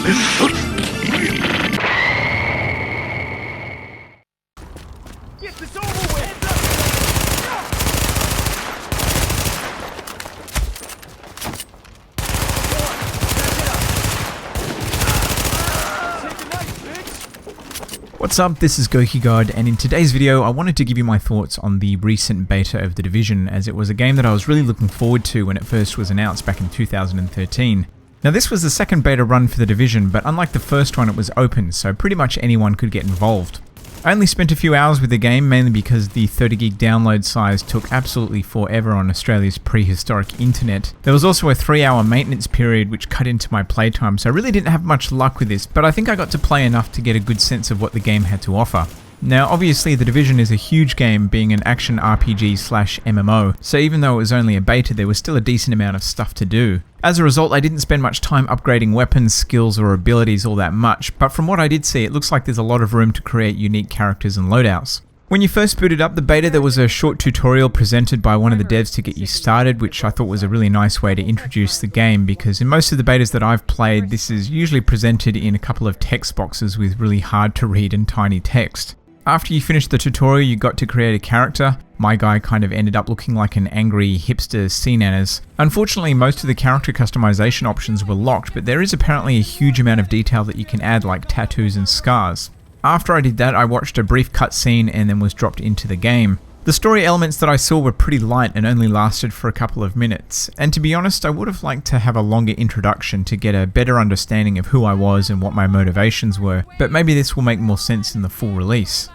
Get this over with! What's up, this is goukigod, and in today's video I wanted to give you my thoughts on the recent beta of The Division, as it was a game that I was really looking forward to when it first was announced back in 2013. Now this was the second beta run for The Division, but unlike the first one it was open, so pretty much anyone could get involved. I only spent a few hours with the game, mainly because the 30 gig download size took absolutely forever on Australia's prehistoric internet. There was also a 3-hour maintenance period which cut into my playtime, so I really didn't have much luck with this, but I think I got to play enough to get a good sense of what the game had to offer. Now obviously The Division is a huge game, being an action RPG/MMO, so even though it was only a beta there was still a decent amount of stuff to do. As a result I didn't spend much time upgrading weapons, skills or abilities all that much, but from what I did see it looks like there's a lot of room to create unique characters and loadouts. When you first booted up the beta there was a short tutorial presented by one of the devs to get you started, which I thought was a really nice way to introduce the game, because in most of the betas that I've played this is usually presented in a couple of text boxes with really hard to read and tiny text. After you finished the tutorial you got to create a character. My guy kind of ended up looking like an angry hipster sea-nanners. Unfortunately most of the character customization options were locked, but there is apparently a huge amount of detail that you can add, like tattoos and scars. After I did that I watched a brief cutscene and then was dropped into the game. The story elements that I saw were pretty light and only lasted for a couple of minutes, and to be honest I would have liked to have a longer introduction to get a better understanding of who I was and what my motivations were, but maybe this will make more sense in the full release.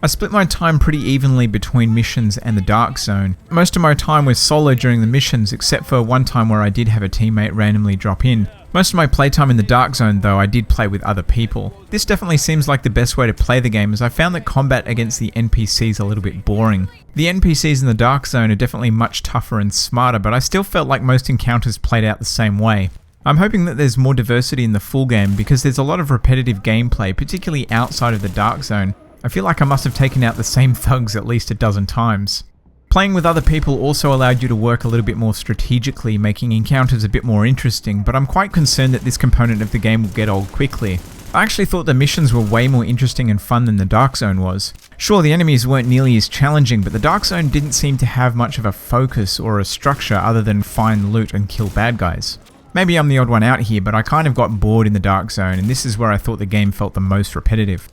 I split my time pretty evenly between missions and the Dark Zone. Most of my time was solo during the missions, except for one time where I did have a teammate randomly drop in. Most of my playtime in the Dark Zone though I did play with other people. This definitely seems like the best way to play the game, as I found that combat against the NPCs a little bit boring. The NPCs in the Dark Zone are definitely much tougher and smarter, but I still felt like most encounters played out the same way. I'm hoping that there's more diversity in the full game, because there's a lot of repetitive gameplay, particularly outside of the Dark Zone. I feel like I must have taken out the same thugs at least a dozen times. Playing with other people also allowed you to work a little bit more strategically, making encounters a bit more interesting, but I'm quite concerned that this component of the game will get old quickly. I actually thought the missions were way more interesting and fun than the Dark Zone was. Sure, the enemies weren't nearly as challenging, but the Dark Zone didn't seem to have much of a focus or a structure other than find loot and kill bad guys. Maybe I'm the odd one out here, but I kind of got bored in the Dark Zone, and this is where I thought the game felt the most repetitive.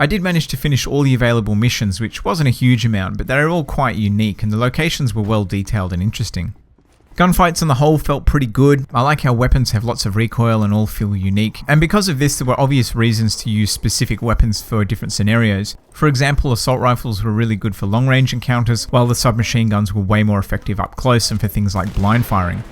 I did manage to finish all the available missions, which wasn't a huge amount, but they were all quite unique and the locations were well detailed and interesting. Gunfights on the whole felt pretty good. I like how weapons have lots of recoil and all feel unique, and because of this there were obvious reasons to use specific weapons for different scenarios. For example, assault rifles were really good for long range encounters, while the submachine guns were way more effective up close and for things like blind firing.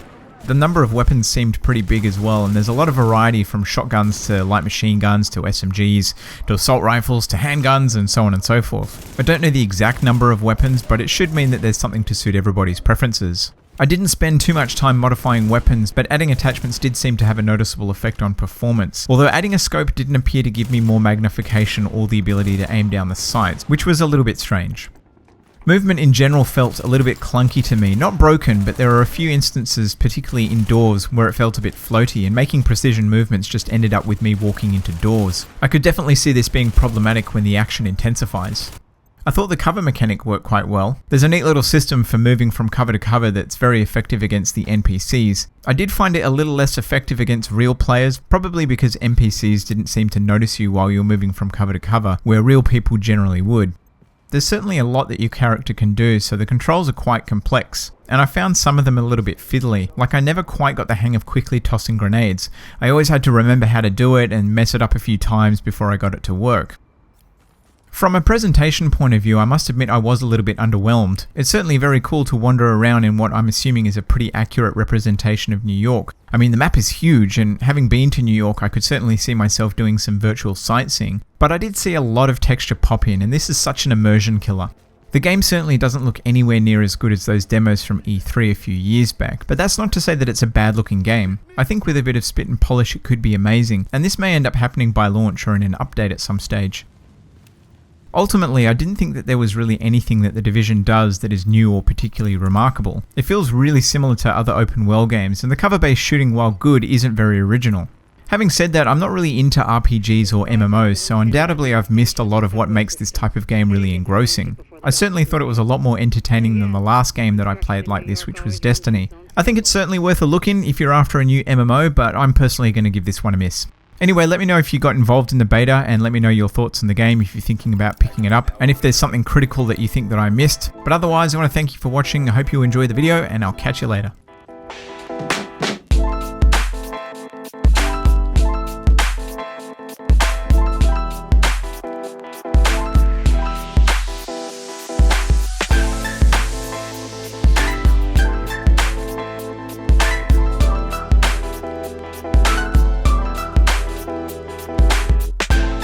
The number of weapons seemed pretty big as well, and there's a lot of variety from shotguns to light machine guns to SMGs to assault rifles to handguns and so on and so forth. I don't know the exact number of weapons, but it should mean that there's something to suit everybody's preferences. I didn't spend too much time modifying weapons, but adding attachments did seem to have a noticeable effect on performance, although adding a scope didn't appear to give me more magnification or the ability to aim down the sights, which was a little bit strange. Movement in general felt a little bit clunky to me, not broken, but there are a few instances, particularly indoors, where it felt a bit floaty, and making precision movements just ended up with me walking into doors. I could definitely see this being problematic when the action intensifies. I thought the cover mechanic worked quite well. There's a neat little system for moving from cover to cover that's very effective against the NPCs. I did find it a little less effective against real players, probably because NPCs didn't seem to notice you while you're moving from cover to cover, where real people generally would. There's certainly a lot that your character can do, so the controls are quite complex, and I found some of them a little bit fiddly, like I never quite got the hang of quickly tossing grenades. I always had to remember how to do it and mess it up a few times before I got it to work. From a presentation point of view, I must admit I was a little bit underwhelmed. It's certainly very cool to wander around in what I'm assuming is a pretty accurate representation of New York. I mean, the map is huge, and having been to New York, I could certainly see myself doing some virtual sightseeing. But I did see a lot of texture pop in, and this is such an immersion killer. The game certainly doesn't look anywhere near as good as those demos from E3 a few years back, but that's not to say that it's a bad looking game. I think with a bit of spit and polish it could be amazing, and this may end up happening by launch or in an update at some stage. Ultimately, I didn't think that there was really anything that The Division does that is new or particularly remarkable. It feels really similar to other open world games, and the cover-based shooting, while good, isn't very original. Having said that, I'm not really into RPGs or MMOs, so undoubtedly I've missed a lot of what makes this type of game really engrossing. I certainly thought it was a lot more entertaining than the last game that I played like this, which was Destiny. I think it's certainly worth a look in if you're after a new MMO, but I'm personally going to give this one a miss. Anyway, let me know if you got involved in the beta, and let me know your thoughts on the game if you're thinking about picking it up, and if there's something critical that you think that I missed. But otherwise, I want to thank you for watching. I hope you enjoyed the video, and I'll catch you later.